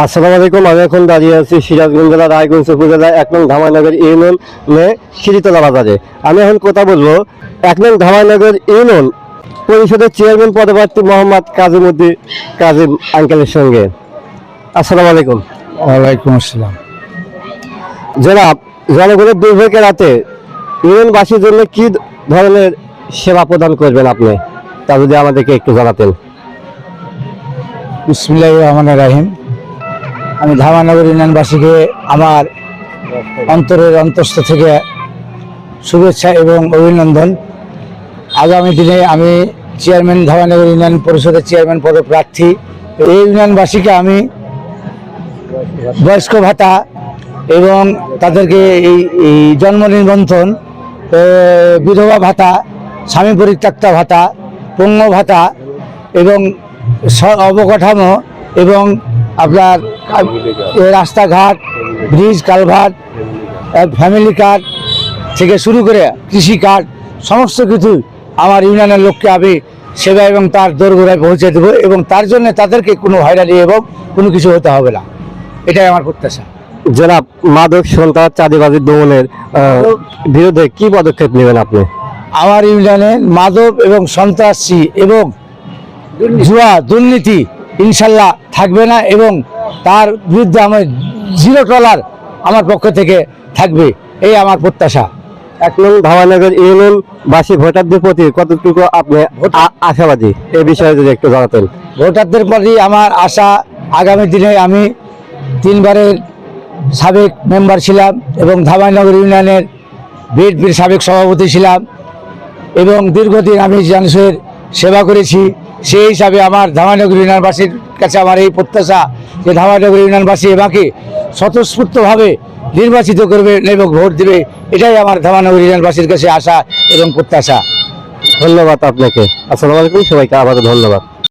আসসালামু আলাইকুম। আমি এখন দাঁড়িয়ে আছি সিরাজগঞ্জ জেলা রায়গঞ্জ উপজেলায় ১ নং ধামাইনগর ইউনিয়নে খিরিতলা বাজারে। আমি এখন কথা বলবো ১ নং ধামাইনগর ইউনিয়ন পরিষদের চেয়ারম্যান পদপ্রার্থী মোহাম্মদ কাজিম আঙ্কেলের সঙ্গে। আসসালামু আলাইকুম। ওয়ালাইকুম আসসালাম। জনাব, জনগণের দুর্ভোগ এড়াতে ইউনিয়নবাসীর জন্য কি ধরনের সেবা প্রদান করবেন আপনি, তা যদি আমাদেরকে একটু জানাতেন। বিসমিল্লাহির রহমানির রহিম। আমি ধামানগর ইউনিয়নবাসীকে আমার অন্তরের অন্তঃস্থ থেকে শুভেচ্ছা এবং অভিনন্দন। আগামী দিনে আমি চেয়ারম্যান, ধামানগর ইউনিয়ন পরিষদের চেয়ারম্যান পদপ্রার্থী। এই ইউনিয়নবাসীকে আমি বয়স্ক ভাতা এবং তাদেরকে এই জন্ম নিবন্ধন, বিধবা ভাতা, স্বামী পরিত্যক্তা ভাতা, পঙ্গু ভাতা এবং অবকাঠামো এবং আপনার রাস্তাঘাট, ব্রিজ, কালভার্ট, ফ্যামিলি কার্ড থেকে শুরু করে কৃষি কার্ড, সমস্ত কিছু আমার ইউনিয়নের লোককে আমি সেবা এবং তার দোরগোড়ায় পৌঁছে দেবো এবং তার জন্য তাদেরকে কোনো হয়রানি এবং কোনো কিছু হতে হবে না, এটাই আমার প্রত্যাশা। জনাব, মাদক সন্ত্রাস চাঁদাবাজি দমনের বিরুদ্ধে কি পদক্ষেপ নেবেন আপনি? আমার ইউনিয়নে মাদক এবং সন্ত্রাসী এবং জুয়া, দুর্নীতি ইনশাল্লাহ থাকবে না এবং তার বিরুদ্ধে আমার জিরো টলার আমার পক্ষ থেকে থাকবে, এই আমার প্রত্যাশা। ১ নং ধামাইনগর ইউনিয়নবাসী ভোটারদের প্রতি কতটুকু আপনি আশাবাদী, এই বিষয়ে যদি একটু জানাতেন। ভোটারদের প্রতি আমার আশা, আগামী দিনে আমি 3 বারের সাবেক মেম্বার ছিলাম এবং ধামাইনগর ইউনিয়নের বিএনপির সাবেক সভাপতি ছিলাম এবং দীর্ঘদিন আমি মানুষের সেবা করেছি। সেই হিসাবে আমার ধামাইনগর ইউনিয়নবাসীর কাছে আমার এই প্রত্যাশা যে ধামাইনগর ইউনিয়নবাসী আমাকে স্বতঃস্ফূর্তভাবে নির্বাচিত করবে এবং ভোট দেবে, এটাই আমার ধামাইনগর ইউনিয়নবাসীর কাছে আশা এবং প্রত্যাশা। ধন্যবাদ আপনাকে। আসসালামু আলাইকুম। সবাইকে আবারও ধন্যবাদ।